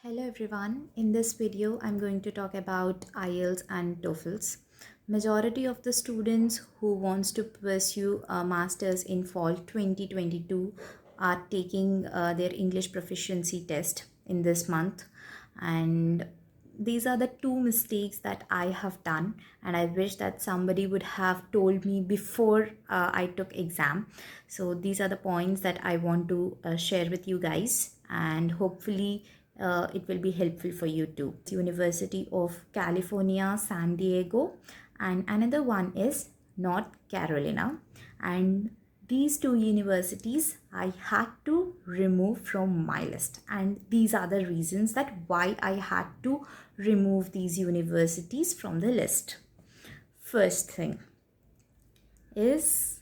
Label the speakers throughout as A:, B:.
A: Hello everyone. In this video, I'm going to talk about IELTS and TOEFLs. Majority of the students who wants to pursue a master's in fall 2022 are taking their English proficiency test in this month, and these are the two mistakes that I have done, and I wish that somebody would have told me before I took exam. So these are the points that I want to share with you guys, and hopefully it will be helpful for you too. University of California, San Diego, and another one is North Carolina. And these two universities I had to remove from my list, and these are the reasons that why I had to remove these universities from the list. First thing is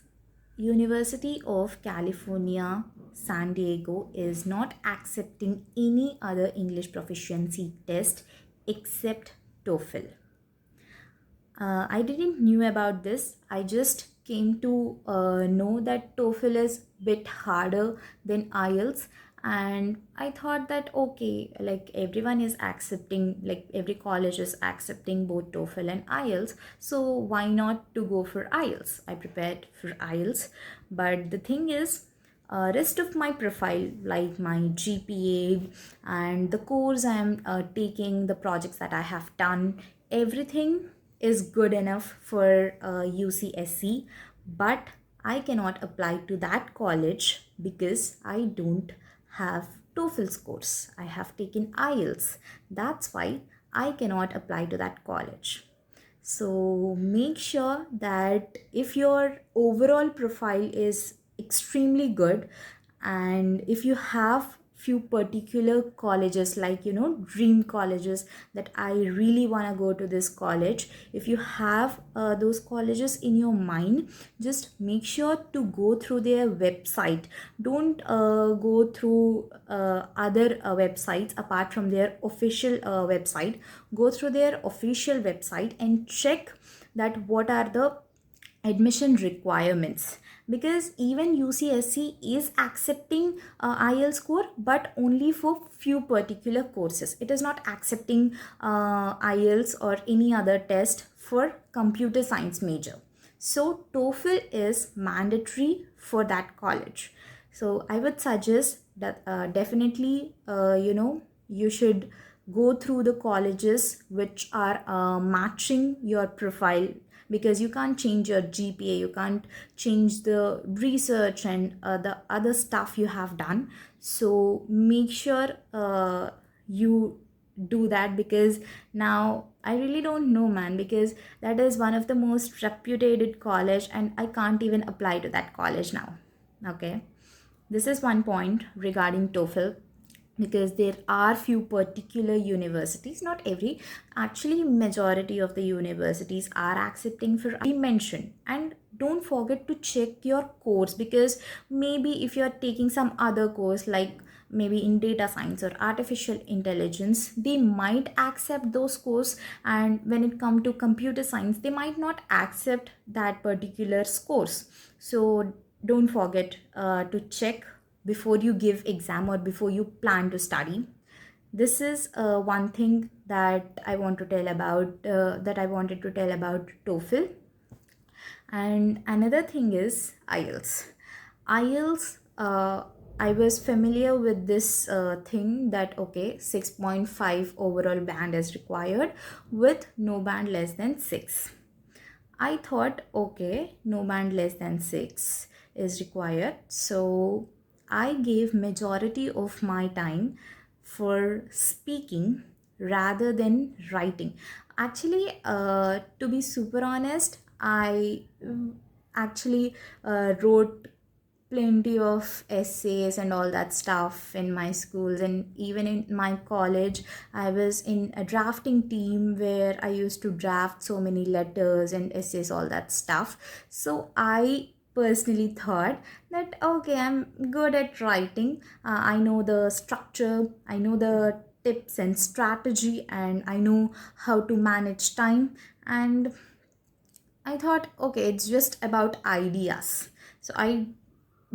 A: University of California, San Diego is not accepting any other English proficiency test except TOEFL. I didn't knew about this. I just came to know that TOEFL is bit harder than IELTS, and I thought that okay, like everyone is accepting, like every college is accepting both TOEFL and IELTS, so why not to go for IELTS? I prepared for IELTS, but the thing is, rest of my profile like my GPA and the course I am taking, the projects that I have done, everything is good enough for UCSC, but I cannot apply to that college because I don't have TOEFL scores. I have taken IELTS. That's why I cannot apply to that college. So make sure that if your overall profile is extremely good, and if you have few particular colleges, like dream colleges, that I really want to go to this college, if you have those colleges in your mind, just make sure to go through their website. Don't go through other websites apart from their official website. Go through their official website and check that what are the admission requirements, because even UCSC is accepting IELTS score, but only for few particular courses. It is not accepting IELTS or any other test for computer science major. So TOEFL is mandatory for that college. So I would suggest that definitely you should go through the colleges which are matching your profile, because you can't change your GPA, you can't change the research and the other stuff you have done. So make sure you do that, because now I really don't know, man, because that is one of the most reputed college and I can't even apply to that college now. Okay, this is one point regarding TOEFL, because there are few particular universities, not every, actually majority of the universities are accepting for mention. And don't forget to check your course, because maybe if you're taking some other course, like maybe in data science or artificial intelligence, they might accept those course, and when it come to computer science, they might not accept that particular course. So don't forget to check before you give exam or before you plan to study. This is one thing that I want to tell about, that I wanted to tell about TOEFL. And another thing is IELTS. I was familiar with this thing that okay, 6.5 overall band is required with no band less than 6. I thought okay, no band less than 6 is required, so I gave majority of my time for speaking rather than writing. Actually, to be super honest, I actually wrote plenty of essays and all that stuff in my schools, and even in my college I was in a drafting team where I used to draft so many letters and essays, all that stuff. So I personally thought that okay, I'm good at writing. I know the structure, I know the tips and strategy, and I know how to manage time. And I thought okay, it's just about ideas. So I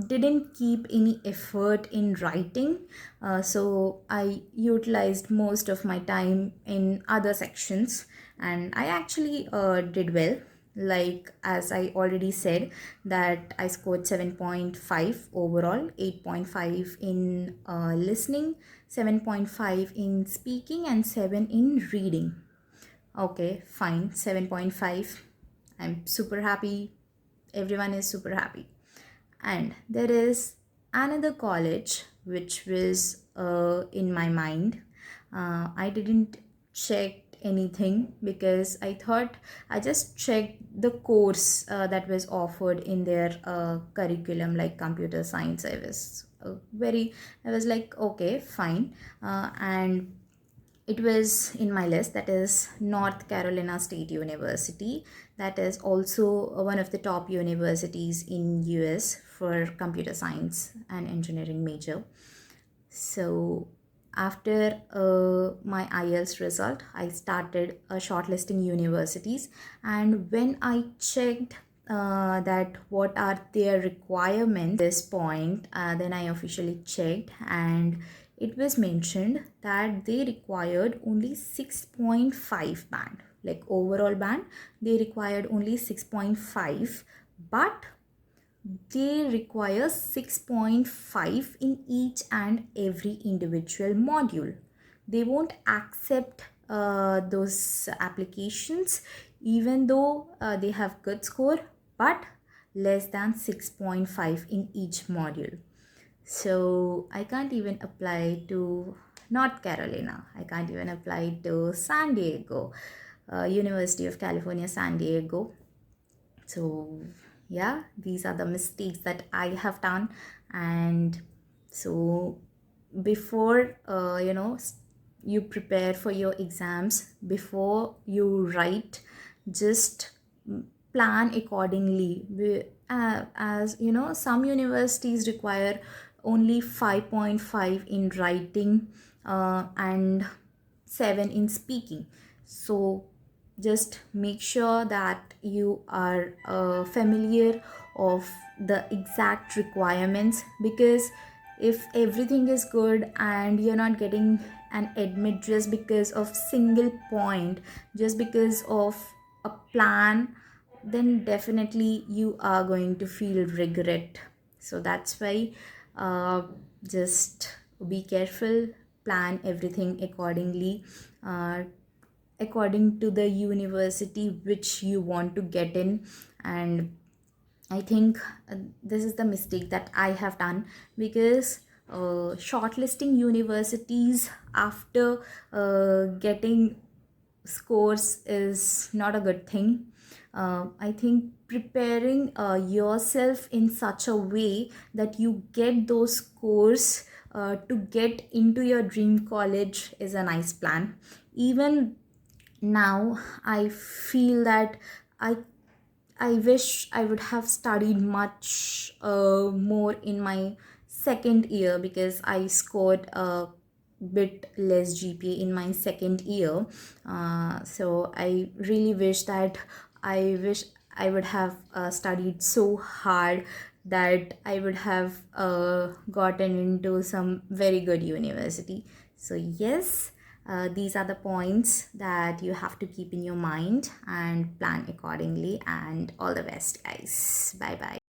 A: didn't keep any effort in writing, so I utilized most of my time in other sections, and I actually did well. Like, as I already said, that I scored 7.5 overall, 8.5 in listening, 7.5 in speaking, and 7 in reading. Okay, fine, 7.5. I'm super happy. Everyone is super happy. And there is another college which was in my mind. I didn't check anything because I thought I just checked the course that was offered in their curriculum, like computer science. I was like, okay, fine. And it was in my list, that is North Carolina State University. That is also one of the top universities in US for computer science and engineering major. So after my IELTS result, I started shortlisting universities, and when I checked that what are their requirements at this point, then I officially checked, and it was mentioned that they required only 6.5 band, like overall band they required only 6.5, but they require 6.5 in each and every individual module. They won't accept those applications even though they have good score, but less than 6.5 in each module. So I can't even apply to North Carolina. I can't even apply to San Diego, University of California, San Diego. So yeah, these are the mistakes that I have done. And so before you prepare for your exams, before you write, just plan accordingly. As you know, some universities require only 5.5 in writing and 7 in speaking. So just make sure that you are familiar of the exact requirements, because if everything is good and you're not getting an admit just because of single point, just because of a plan, then definitely you are going to feel regret. So that's why uh, just be careful, plan everything accordingly, uh, according to the university which you want to get in. And I think this is the mistake that I have done, because shortlisting universities after getting scores is not a good thing. I think preparing yourself in such a way that you get those scores to get into your dream college is a nice plan. Even now I feel that i I wish I would have studied much more in my second year, because I scored a bit less GPA in my second year. So I really wish I would have studied so hard that I would have gotten into some very good university. So yes, these are the points that you have to keep in your mind and plan accordingly. And all the best, guys. Bye bye.